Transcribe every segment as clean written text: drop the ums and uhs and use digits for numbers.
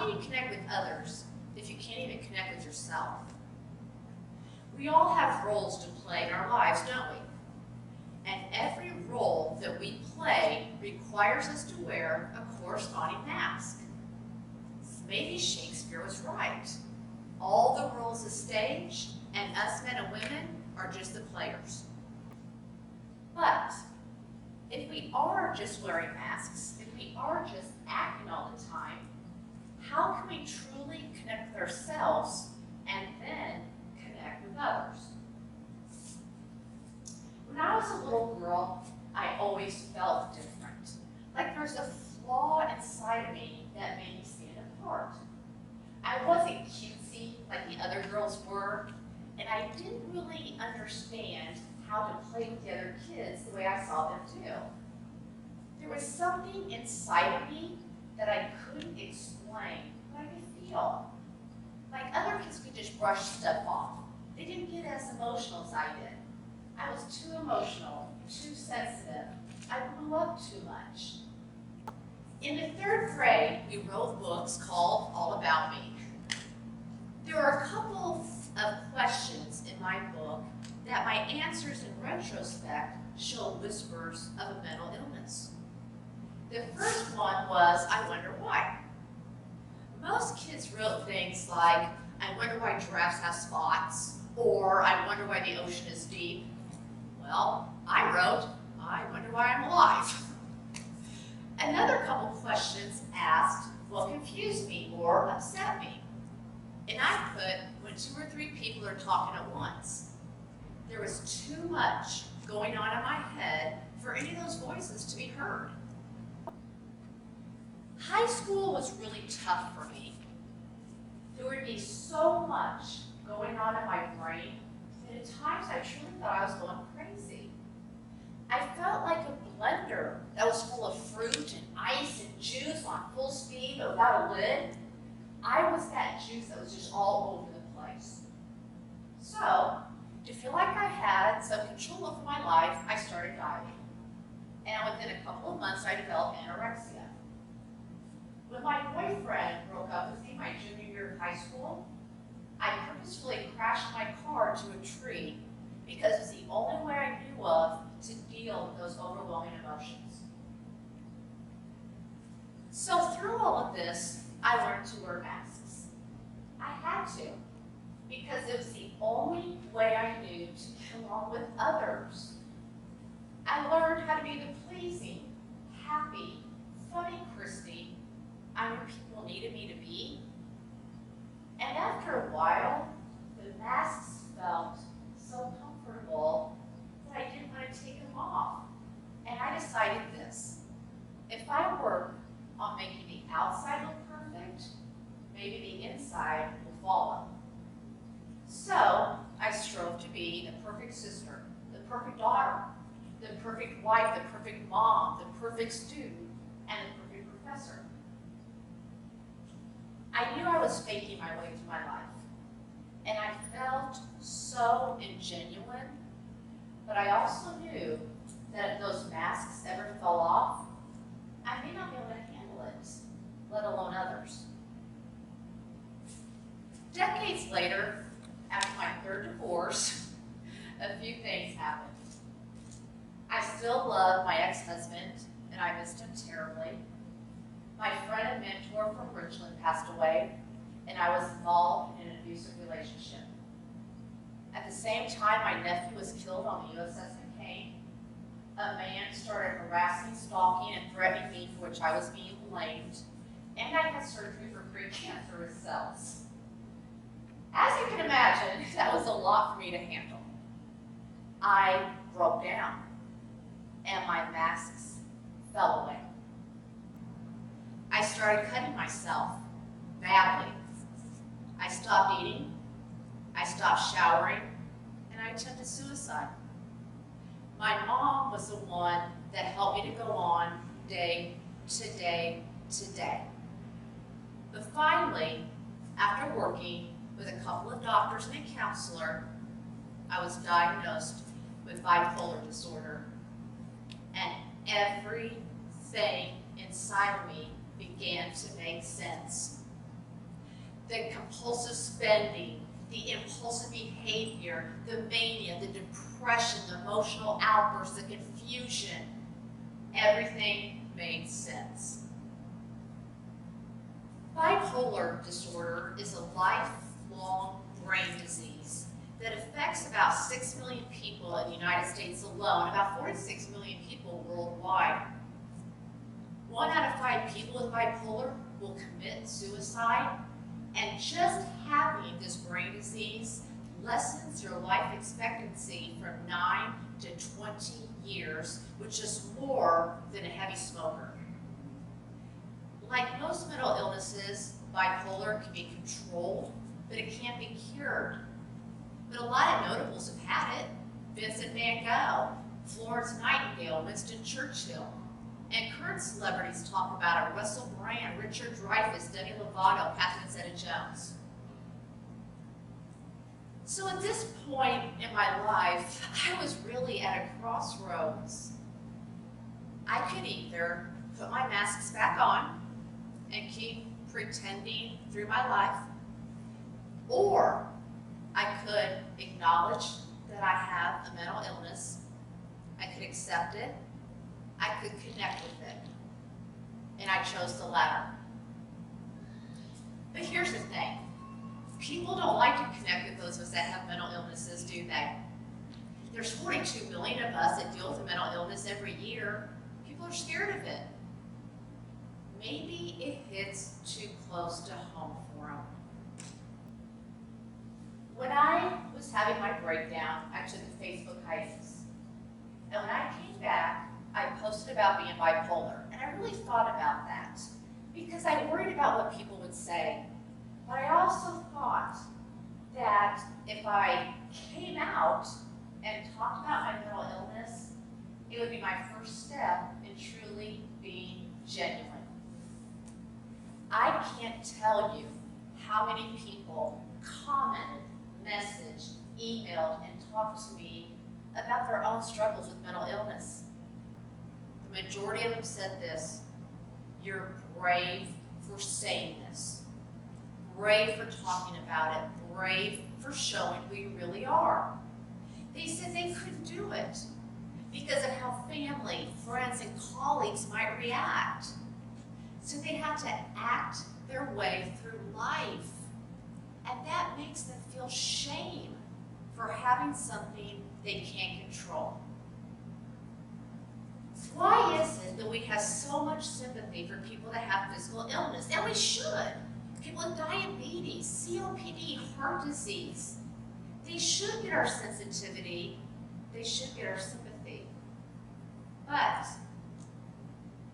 can you connect with others if you can't even connect with yourself? We all have roles to play in our lives, don't we? And every role that we play requires us to wear a corresponding mask. Maybe Shakespeare was right. All the roles are staged, and us men and women are just the players. But if we are just wearing masks, if we are just acting all the time, how can we truly connect with ourselves and then connect with others? When I was a little girl, I always felt different. Like there's a flaw inside of me that made me stand apart. I wasn't cutesy like the other girls were, and I didn't really understand how to play with the other kids the way I saw them do. There was something inside of me that I couldn't explain, but I could feel. Like other kids could just brush stuff off. They didn't get as emotional as I did. I was too emotional, too sensitive. I blew up too much. In the 3rd grade, we wrote books called All About Me. There are a couple of questions in my book that my answers in retrospect show whispers of a mental illness. The first one was, I wonder why. Most kids wrote things like, I wonder why giraffes have spots, or I wonder why the ocean is deep. Well, I wrote, I wonder why I'm alive. Another couple questions asked what confused me or upset me. And I put, when 2 or 3 people are talking at once. There was too much going on in my head for any of those voices to be heard. High school was really tough for me. There would be so much going on in my brain that at times I truly thought I was going crazy. I felt like a blender that was full of fruit and ice and juice on full speed but without a lid. I was that juice that was just all over the place. So, to feel like I had some control over my life, I started dieting. And within a couple of months, I developed anorexia. When my boyfriend broke up with me my junior year of high school, I purposefully crashed my car into a tree because it was the only way I knew of to deal with those overwhelming emotions. So through all of this, I learned to wear masks. I had to, because it was the only way I knew to get along with others. I learned how to be the pleasing, happy, funny Kristi I knew people needed me to be. And after a while, the masks felt so comfortable that I didn't want to take them off. And I decided this: if I work on making the outside look perfect, maybe the inside will follow. So I strove to be the perfect sister, the perfect daughter, the perfect wife, the perfect mom, the perfect student, and the perfect professor. I knew I was faking my way through my life, and I felt so ingenuine, but I also knew that if those masks ever fell off, I may not be able to handle it, let alone others. Decades later, after my 3rd divorce, a few things happened. I still love my ex-husband, and I missed him terribly. My friend and mentor from Richland passed away, and I was involved in an abusive relationship. At the same time, my nephew was killed on the USS McCain. A man started harassing, stalking, and threatening me, for which I was being blamed, and I had surgery for precancerous cells. As you can imagine, that was a lot for me to handle. I broke down, and my masks fell away. I started cutting myself badly. I stopped eating, I stopped showering, and I attempted suicide. My mom was the one that helped me to go on day to day to day. But finally, after working with a couple of doctors and a counselor, I was diagnosed with bipolar disorder, and everything inside of me began to make sense. the compulsive spending, the impulsive behavior, the mania, the depression, the emotional outbursts, the confusion, everything made sense. Bipolar disorder is a lifelong brain disease that affects about 6 million people in the United States alone, about 46 million people worldwide. 1 out of 5 people with bipolar will commit suicide, and just having this brain disease lessens your life expectancy from 9 to 20 years, which is more than a heavy smoker. Like most mental illnesses, bipolar can be controlled, but it can't be cured. But a lot of notables have had it. Vincent van Gogh, Florence Nightingale, Winston Churchill. And current celebrities talk about it: Russell Brand, Richard Dreyfuss, Demi Lovato, Catherine Zeta-Jones. So at this point in my life, I was really at a crossroads. I could either put my masks back on and keep pretending through my life, or I could acknowledge that I have a mental illness, I could accept it, I could connect with it, and I chose the latter. But here's the thing. People don't like to connect with those of us that have mental illnesses, do they? There's 42 million of us that deal with a mental illness every year. People are scared of it. Maybe it hits too close to home for them. When I was having my breakdown, I took a Facebook hiatus. And when I came back, I posted about being bipolar. And I really thought about that because I worried about what people would say. But I also thought that if I came out and talked about my mental illness, it would be my first step in truly being genuine. I can't tell you how many people commented, messaged, emailed, and talked to me about their own struggles with mental illness. The majority of them said this: "You're brave for saying this. Brave for talking about it. Brave for showing who you really are." They said they couldn't do it because of how family, friends, and colleagues might react. So they have to act their way through life. And that makes them feel shame for having something they can't control. Why is it that we have so much sympathy for people that have physical illness? And we should. People with diabetes, COPD, heart disease. They should get our sensitivity. They should get our sympathy. But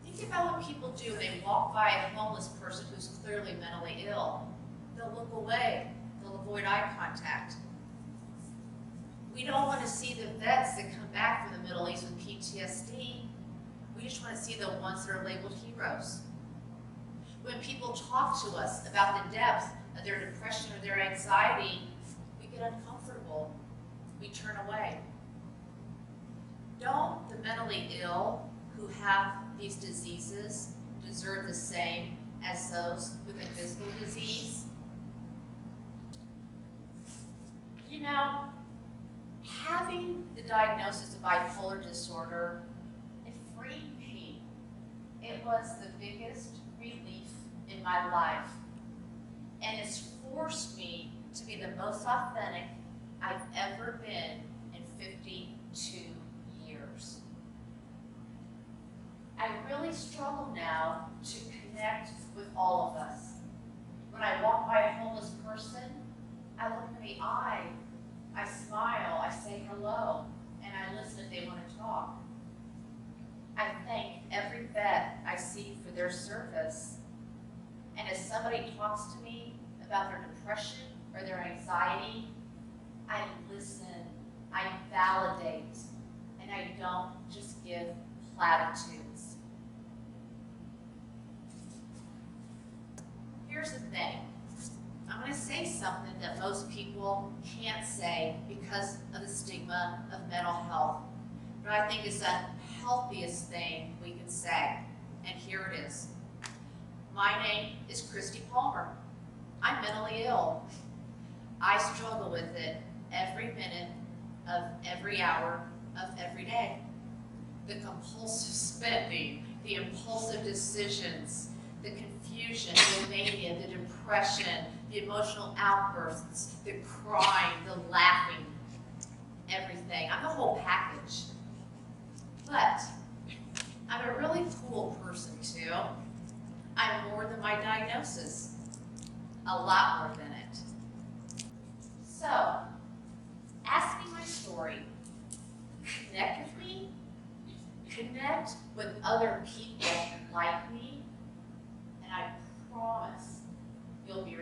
think about what people do when they walk by a homeless person who's clearly mentally ill. They'll look away. They'll avoid eye contact. We don't want to see the vets that come back from the Middle East with PTSD. We just want to see the ones that are labeled heroes. When people talk to us about the depth of their depression or their anxiety, we get uncomfortable. We turn away. Don't the mentally ill who have these diseases deserve the same as those with a physical disease? You know, having the diagnosis of bipolar disorder, it freed me. It was the biggest relief in my life. And it's forced me to be the most authentic I've ever been in 52 years. I really struggle now to connect with all of us. When I walk by a homeless person, I look in the eye, I smile, I say hello, and I listen if they want to talk. I thank every vet I see for their service. And as somebody talks to me about their depression or their anxiety, I listen, I validate, and I don't just give platitudes. Here's the thing. I'm going to say something that most people can't say because of the stigma of mental health, but I think it's the healthiest thing we can say, and here it is. My name is Kristi Palmer. I'm mentally ill. I struggle with it every minute of every hour of every day. The compulsive spending, the impulsive decisions, the confusion, the mania, the depression, the emotional outbursts, the crying, the laughing, everything. I'm the whole package. But I'm a really cool person too. I'm more than my diagnosis. A lot more than it. So, ask me my story. Connect with me. Connect with other people like me. And I promise you'll be